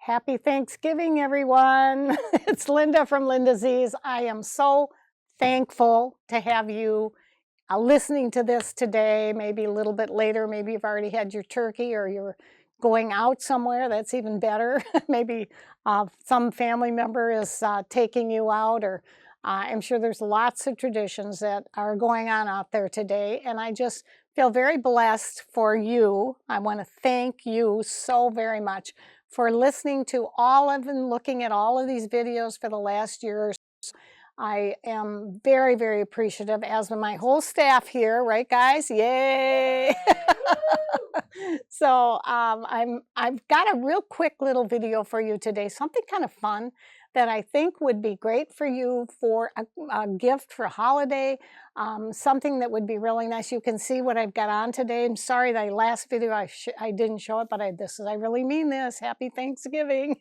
Happy Thanksgiving, everyone. It's Linda from Linda Z's. I am so thankful to have you listening to this today, maybe a little bit later. Maybe you've already had your turkey or you're going out somewhere. That's even better. Maybe some family member is taking you out, or I'm sure there's lots of traditions that are going on out there today. And I just feel very blessed for you. I want to thank you so very much for listening to all of and looking at all of these videos for the last year or so. I am very, very appreciative, as with my whole staff here, right, guys? Yay! So I've got a real quick little video for you today, something kind of fun that I think would be great for you for a gift for holiday, something that would be really nice. You can see what I've got on today. I'm sorry that last video I didn't show it, but I really mean this. Happy Thanksgiving.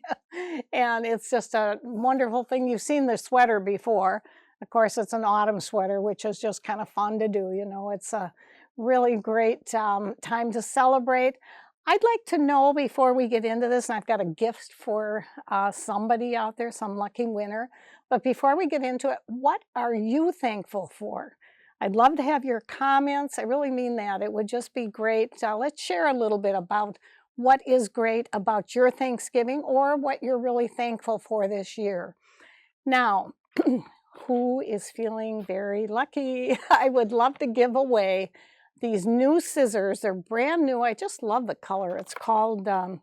And it's just a wonderful thing. You've seen the sweater before. Of course, it's an autumn sweater, which is just kind of fun to do. You know, it's a really great time to celebrate. I'd like to know, before we get into this, and I've got a gift for somebody out there, some lucky winner, but before we get into it, what are you thankful for? I'd love to have your comments. I really mean that. It would just be great. Let's share a little bit about what is great about your Thanksgiving, or what you're really thankful for this year. Now, who is feeling very lucky? I would love to give away these new scissors. They're brand new. I just love the color. It's called, I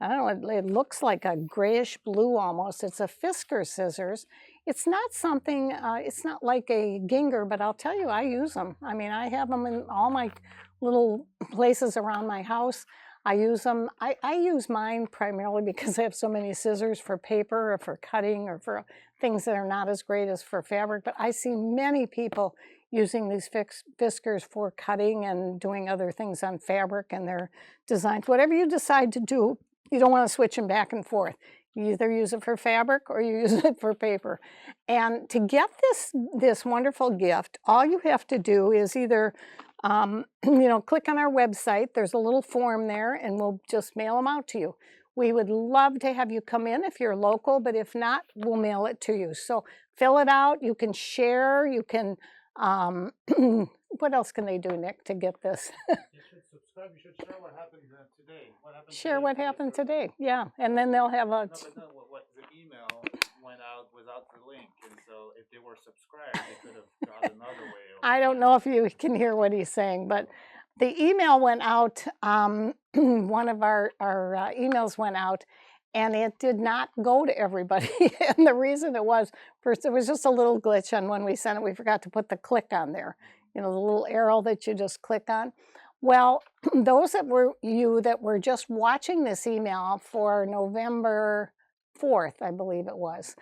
don't know, it looks like a grayish blue almost. It's a Fisker scissors. It's not something, it's not like a Ginger, but I'll tell you, I use them. I mean, I have them in all my little places around my house. I use them. I use mine primarily because I have so many scissors for paper or for cutting or for things that are not as great as for fabric. But I see many people using these Fiskers for cutting and doing other things on fabric and their designs. Whatever you decide to do, you don't want to switch them back and forth. You either use it for fabric or you use it for paper. And to get this wonderful gift, all you have to do is either click on our website. There's a little form there, and we'll just mail them out to you. We would love to have you come in if you're local, but if not, we'll mail it to you. So fill it out. You can share. You can, what else can they do, Nick, to get this? You should subscribe. You should share what happened today. Share what happened today. Yeah, and then they'll have a... No, what the email went out without the link, and so if they were subscribed, they could have got another way. I don't know if you can hear what he's saying, but the email went out, one of our emails went out, and it did not go to everybody. And the reason it was, first, there was just a little glitch on when we sent it. We forgot to put the click on there, you know, the little arrow that you just click on. Well, those that were just watching this email for November 4th, I believe it was,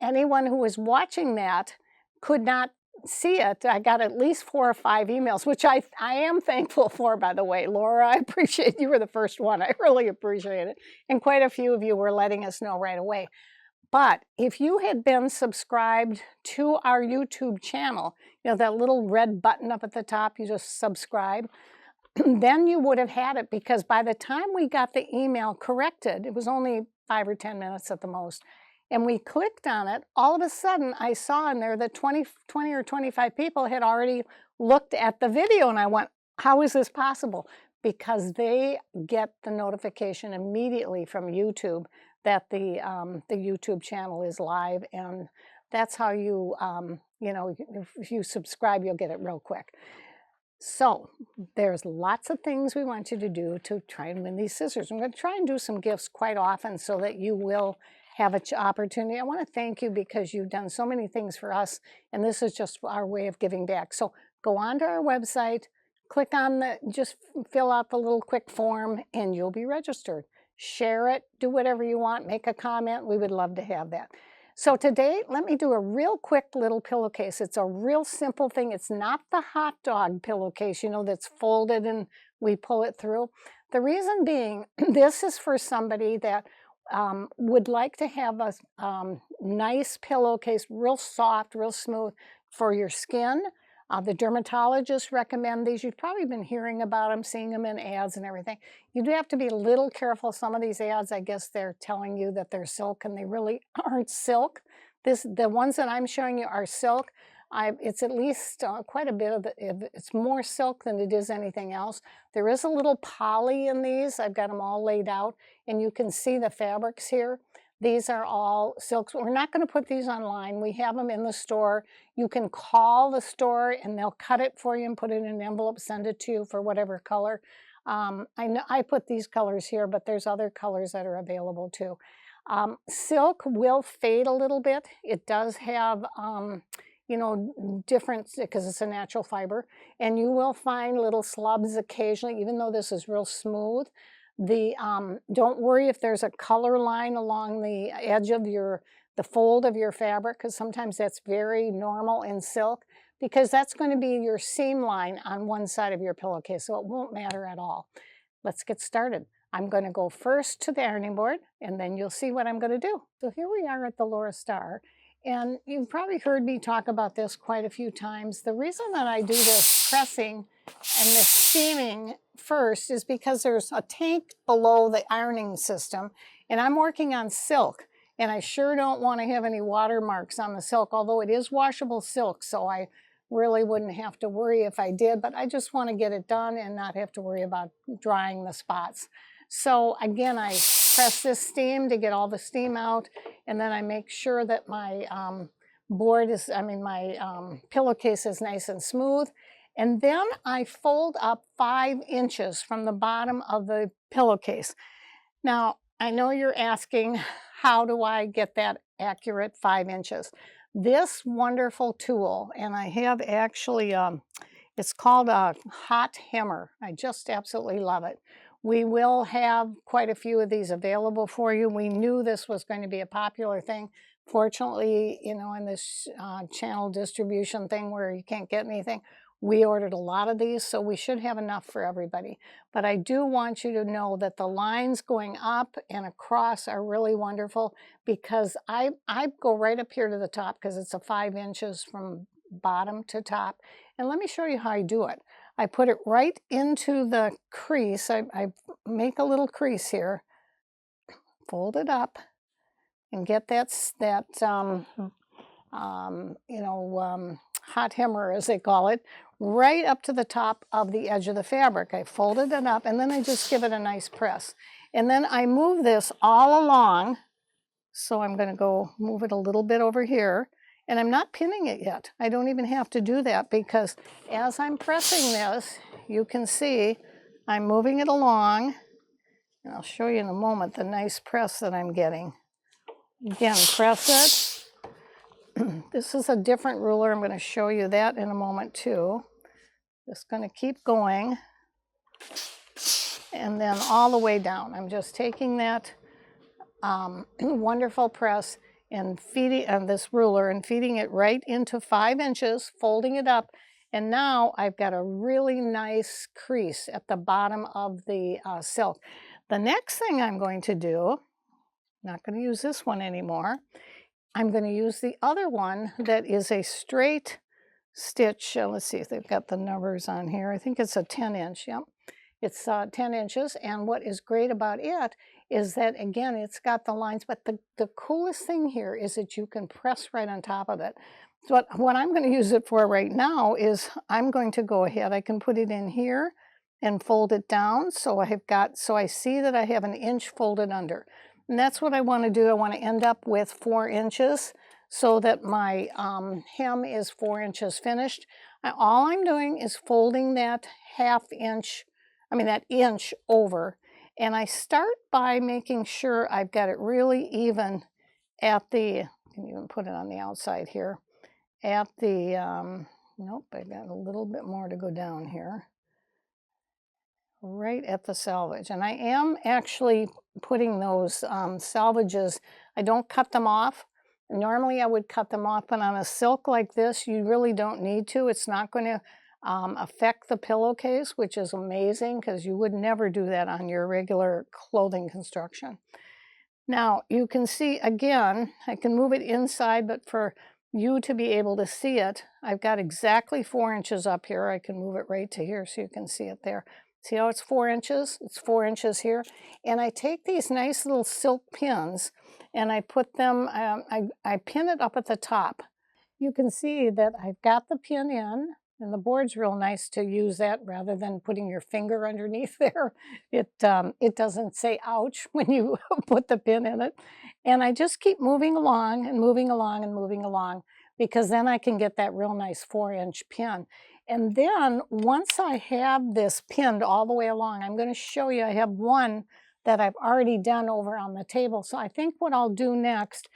anyone who was watching that could not see it. I got at least 4 or 5 emails, which I am thankful for, by the way. Laura, I appreciate you were the first one. I really appreciate it. And quite a few of you were letting us know right away. But if you had been subscribed to our YouTube channel, you know, that little red button up at the top, you just subscribe, then you would have had it, because by the time we got the email corrected, it was only 5 or 10 minutes at the most, and we clicked on it, all of a sudden I saw in there that 20 or 25 people had already looked at the video, and I went, how is this possible? Because they get the notification immediately from YouTube that the YouTube channel is live, and that's how you, if you subscribe, you'll get it real quick. So there's lots of things we want you to do to try and win these scissors. I'm going to try and do some gifts quite often so that you will have an opportunity. I want to thank you because you've done so many things for us, and this is just our way of giving back. So go onto our website, click on just fill out the little quick form, and you'll be registered. Share it, do whatever you want, make a comment. We would love to have that. So today, let me do a real quick little pillowcase. It's a real simple thing. It's not the hot dog pillowcase, you know, that's folded and we pull it through. The reason being, this is for somebody that would like to have a nice pillowcase, real soft, real smooth for your skin, The dermatologists recommend these. You've probably been hearing about them, seeing them in ads and everything. You do have to be a little careful. Some of these ads, I guess they're telling you that they're silk and they really aren't silk. The ones that I'm showing you are silk. It's at least quite a bit of it's more silk than it is anything else. There is a little poly in these. I've got them all laid out, and you can see the fabrics here. These are all silks. We're not going to put these online. We have them in the store. You can call the store and they'll cut it for you and put it in an envelope, send it to you for whatever color. I know I put these colors here, but there's other colors that are available too. Silk will fade a little bit. It does have, you know, different, because it's a natural fiber, and you will find little slubs occasionally, even though this is real smooth. Don't worry if there's a color line along the edge of the fold of your fabric, because sometimes that's very normal in silk, because that's going to be your seam line on one side of your pillowcase, so it won't matter at all. Let's get started. I'm going to go first to the ironing board, and then you'll see what I'm going to do. So here we are at the Laura Star, and you've probably heard me talk about this quite a few times. The reason that I do this pressing and this steaming first is because there's a tank below the ironing system, and I'm working on silk, and I sure don't want to have any watermarks on the silk, although it is washable silk, so I really wouldn't have to worry if I did, but I just want to get it done and not have to worry about drying the spots. So again, I press this steam to get all the steam out, and then I make sure that my pillowcase is nice and smooth. And then I fold up 5 inches from the bottom of the pillowcase. Now, I know you're asking, how do I get that accurate 5 inches? This wonderful tool, and I have actually, it's called a hot hammer. I just absolutely love it. We will have quite a few of these available for you. We knew this was going to be a popular thing. Fortunately, you know, in this channel distribution thing where you can't get anything, we ordered a lot of these, so we should have enough for everybody. But I do want you to know that the lines going up and across are really wonderful, because I go right up here to the top, because it's a 5 inches from bottom to top. And let me show you how I do it. I put it right into the crease. I make a little crease here, fold it up, and get hot hammer, as they call it, right up to the top of the edge of the fabric. I folded it up, and then I just give it a nice press. And then I move this all along. So I'm going to go move it a little bit over here. And I'm not pinning it yet. I don't even have to do that, because as I'm pressing this, you can see I'm moving it along. And I'll show you in a moment the nice press that I'm getting. Again, press it. This is a different ruler. I'm going to show you that in a moment too. Just going to keep going. And then all the way down. I'm just taking that wonderful press and feeding this ruler and feeding it right into 5 inches, folding it up, and now I've got a really nice crease at the bottom of the silk. The next thing I'm going to do, not going to use this one anymore, I'm going to use the other one that is a straight stitch. Let's see if they've got the numbers on here. I think it's a 10-inch. Yep. It's 10 inches, and what is great about it is that, again, it's got the lines, but the coolest thing here is that you can press right on top of it. So what I'm going to use it for right now is I'm going to go ahead. I can put it in here and fold it down, so I see that I have 1 inch folded under. And that's what I want to do. I want to end up with 4 inches so that my hem is 4 inches finished. All I'm doing is folding that that inch over, and I start by making sure I've got it really even at the, I can even put it on the outside here, at the, nope, I got a little bit more to go down here, right at the selvage. And I am actually putting those selvages, I don't cut them off. Normally I would cut them off, but on a silk like this, you really don't need to. It's not going to affect the pillowcase, which is amazing, because you would never do that on your regular clothing construction. Now you can see, again, I can move it inside, but for you to be able to see it. I've got exactly 4 inches up here. I can move it right to here so you can see it there. See how it's 4 inches? It's 4 inches here. And I take these nice little silk pins and I put them, I pin it up at the top. You can see that I've got the pin in, and the board's real nice to use that rather than putting your finger underneath there. It doesn't say ouch when you put the pin in it. And I just keep moving along and moving along and moving along because then I can get that real nice 4-inch pin. And then once I have this pinned all the way along, I'm going to show you, I have one that I've already done over on the table. So I think what I'll do next,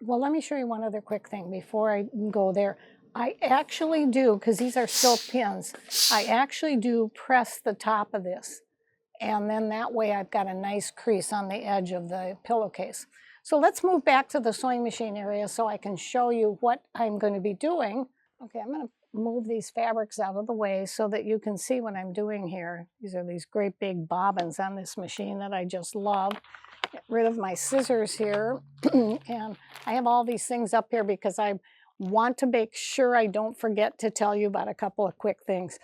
well, let me show you one other quick thing before I go there. I actually do, because these are silk pins, I actually do press the top of this. And then that way I've got a nice crease on the edge of the pillowcase. So let's move back to the sewing machine area so I can show you what I'm going to be doing. Okay, I'm going to move these fabrics out of the way so that you can see what I'm doing here. These are these great big bobbins on this machine that I just love. Get rid of my scissors here. And I have all these things up here because I want to make sure I don't forget to tell you about a couple of quick things.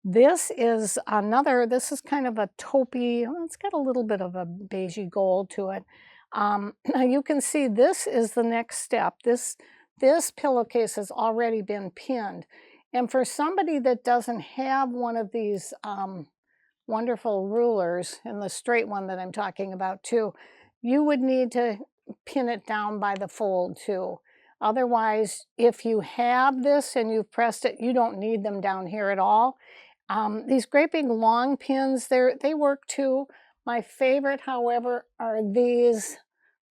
This is kind of a taupey, well, it's got a little bit of a beigey gold to it. Now you can see this is the next step. This pillowcase has already been pinned. And for somebody that doesn't have one of these wonderful rulers, and the straight one that I'm talking about too, you would need to pin it down by the fold too. Otherwise, if you have this and you've pressed it, you don't need them down here at all. These great big long pins, they work too. My favorite, however, are these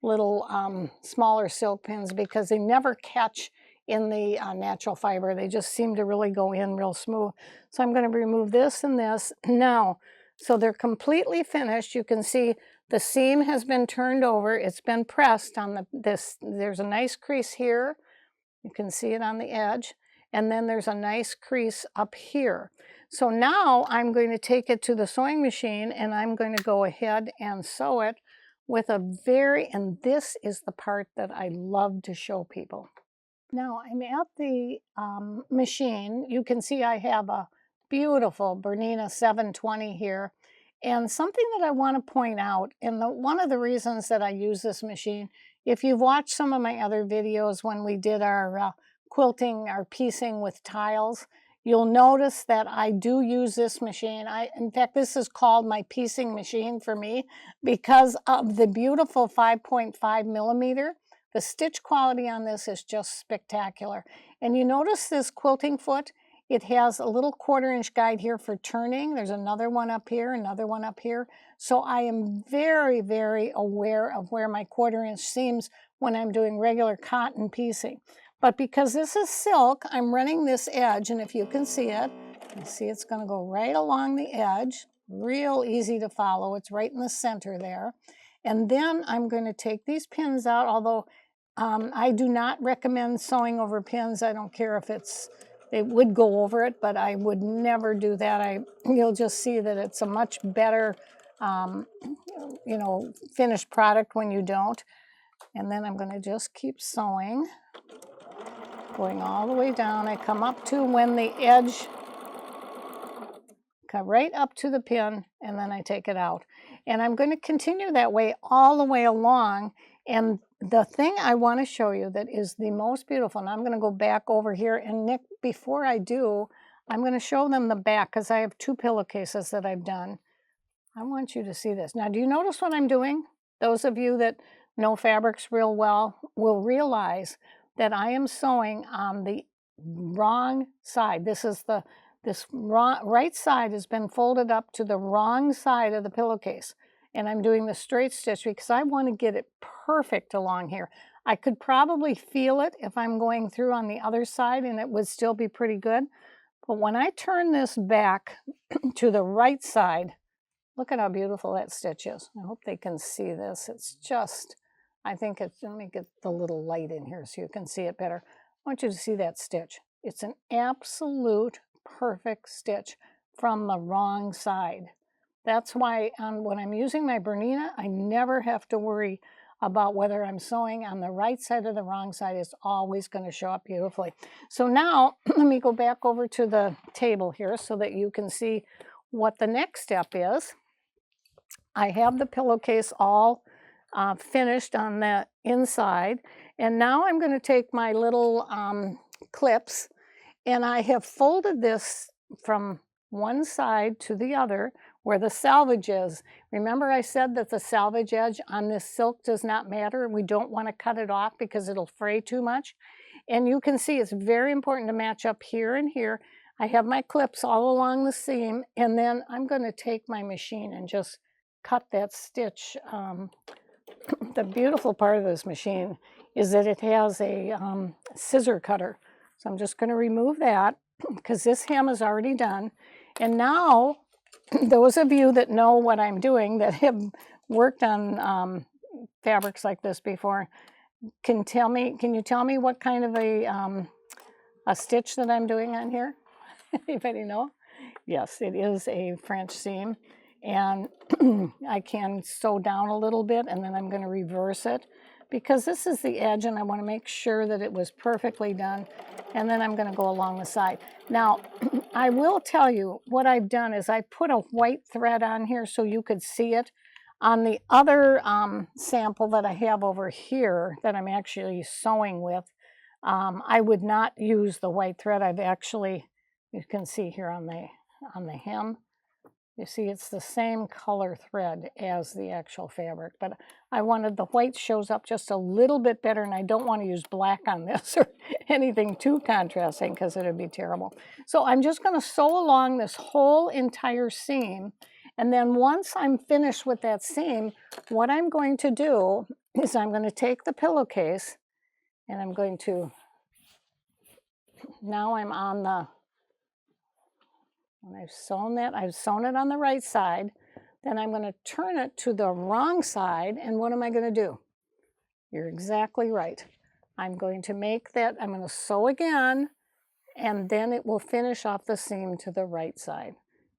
little smaller silk pins because they never catch in the natural fiber. They just seem to really go in real smooth. So I'm going to remove this and this now. So they're completely finished. You can see the seam has been turned over. It's been pressed on this. There's a nice crease here. You can see it on the edge. And then there's a nice crease up here. So now I'm going to take it to the sewing machine and I'm going to go ahead and sew it with and this is the part that I love to show people. Now I'm at the machine. You can see I have a beautiful Bernina 720 here. And something that I want to point out, and one of the reasons that I use this machine, if you've watched some of my other videos when we did our quilting, our piecing with tiles, you'll notice that I do use this machine. In fact, this is called my piecing machine for me because of the beautiful 5.5 millimeter. The stitch quality on this is just spectacular. And you notice this quilting foot, it has a little 1/4-inch guide here for turning. There's another one up here, another one up here. So I am very, very aware of where my 1/4-inch seams when I'm doing regular cotton piecing. But because this is silk, I'm running this edge, and if you can see it, you see it's going to go right along the edge. Real easy to follow. It's right in the center there. And then I'm going to take these pins out, although I do not recommend sewing over pins. I don't care if it would go over it, but I would never do that. You'll just see that it's a much better, finished product when you don't. And then I'm going to just keep sewing, going all the way down. I come up to when the edge, come right up to the pin, and then I take it out. And I'm going to continue that way all the way along. And the thing I want to show you that is the most beautiful, and I'm going to go back over here, and Nick, before I do, I'm going to show them the back because I have 2 pillowcases that I've done. I want you to see this. Now, do you notice what I'm doing? Those of you that know fabrics real well will realize that I am sewing on the wrong side. This right side has been folded up to the wrong side of the pillowcase. And I'm doing the straight stitch because I want to get it perfect along here. I could probably feel it if I'm going through on the other side and it would still be pretty good. But when I turn this back to the right side, look at how beautiful that stitch is. I hope they can see this. It's just, let me get the little light in here so you can see it better. I want you to see that stitch. It's an absolute perfect stitch from the wrong side. That's why when I'm using my Bernina, I never have to worry about whether I'm sewing on the right side or the wrong side. It's always going to show up beautifully. So now let me go back over to the table here so that you can see what the next step is. I have the pillowcase all finished on the inside, and now I'm going to take my little clips, and I have folded this from one side to the other where the selvage is. Remember I said that the selvage edge on this silk does not matter. We don't want to cut it off because it'll fray too much. And you can see it's very important to match up here and here. I have my clips all along the seam, and then I'm going to take my machine and just cut that stitch. The beautiful part of this machine is that it has a scissor cutter. So I'm just going to remove that because this hem is already done. And now, those of you that know what I'm doing, that have worked on fabrics like this before, can you tell me what kind of a stitch that I'm doing on here? Anybody know? Yes, it is a French seam. And I can sew down a little bit, and then I'm going to reverse it because this is the edge and I want to make sure that it was perfectly done. And then I'm going to go along the side. Now, I will tell you what I've done is I put a white thread on here so you could see it. On the other sample that I have over here that I'm actually sewing with, I would not use the white thread. I've actually, you can see here on the hem, you see it's the same color thread as the actual fabric, but I wanted the white shows up just a little bit better, and I don't want to use black on this or anything too contrasting because it would be terrible. So I'm just going to sew along this whole entire seam, and then once I'm finished with that seam, what I'm going to do is I'm going to take the pillowcase and I'm going to, now I'm on the, when I've sewn it on the right side, then I'm going to turn it to the wrong side, and what am I going to do? You're exactly right. I'm going to make that, I'm going to sew again, and then it will finish off the seam to the right side.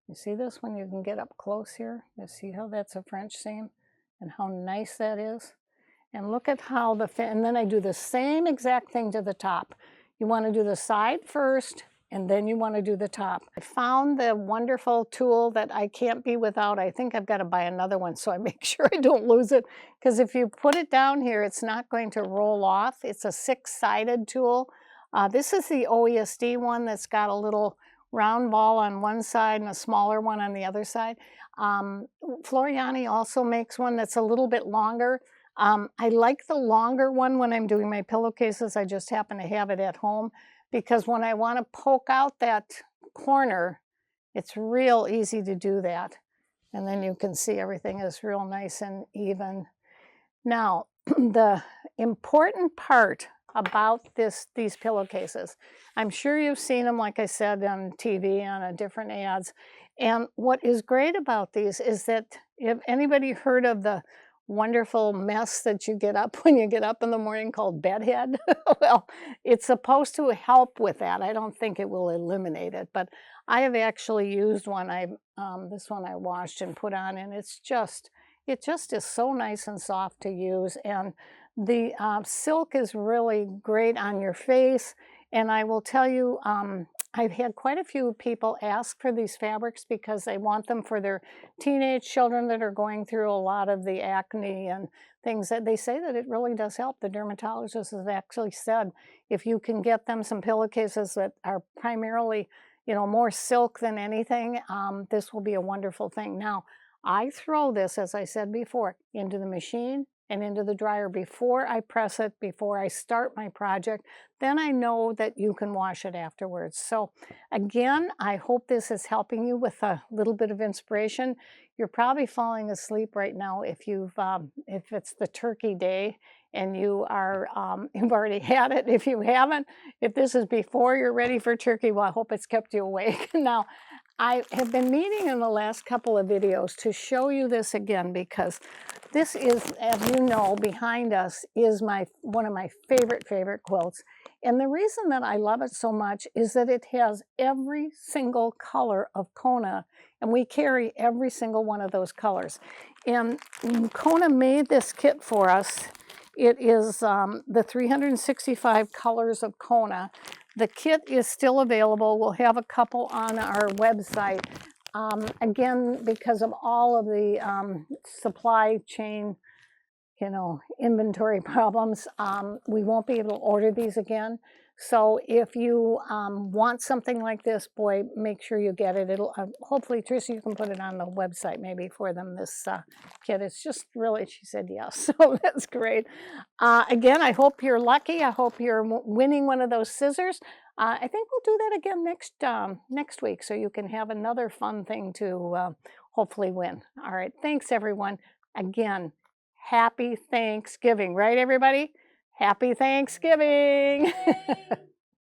You see this when you can get up close here? You see how that's a French seam and how nice that is? And look at how and then I do the same exact thing to the top. You want to do the side first, and then you want to do the top. I found the wonderful tool that I can't be without. I think I've got to buy another one so I make sure I don't lose it, because if you put it down here, it's not going to roll off. It's a 6-sided tool. This is the OESD one that's got a little round ball on one side and a smaller one on the other side. Floriani also makes one that's a little bit longer. I like the longer one when I'm doing my pillowcases. I just happen to have it at home because when I want to poke out that corner, it's real easy to do that. And then you can see everything is real nice and even. Now, the important part about these pillowcases, I'm sure you've seen them, like I said, on TV, on different ads. And what is great about these is that, if anybody heard of the wonderful mess that you get up when you get up in the morning called bedhead? Well, it's supposed to help with that. I don't think it will eliminate it, but I have actually used one. This one I washed and put on, and it just is so nice and soft to use. And the silk is really great on your face. And I will tell you, I've had quite a few people ask for these fabrics because they want them for their teenage children that are going through a lot of the acne and things. That they say that it really does help. The dermatologist has actually said if you can get them some pillowcases that are primarily, more silk than anything, this will be a wonderful thing. Now, I throw this, as I said before, into the machine and into the dryer before I press it, before I start my project. Then I know that you can wash it afterwards. So again, I hope this is helping you with a little bit of inspiration. You're probably falling asleep right now if it's the turkey day and you are, you've already had it. If you haven't, if this is before you're ready for turkey, well, I hope it's kept you awake. Now, I have been meaning in the last couple of videos to show you this again because this is, as you know, behind us is one of my favorite quilts. And the reason that I love it so much is that it has every single color of Kona and we carry every single one of those colors. And Kona made this kit for us. It is the 365 colors of Kona. The kit is still available. We'll have a couple on our website. Again, because of all of the supply chain, inventory problems, we won't be able to order these again. So if you want something like this, boy, make sure you get it. It'll hopefully, Tricia, you can put it on the website maybe for them, this kit. It's just really, she said yes, so that's great. Again, I hope you're lucky. I hope you're winning one of those scissors. I think we'll do that again next week, so you can have another fun thing to hopefully win. All right, thanks everyone. Again, happy Thanksgiving, right everybody? Happy Thanksgiving.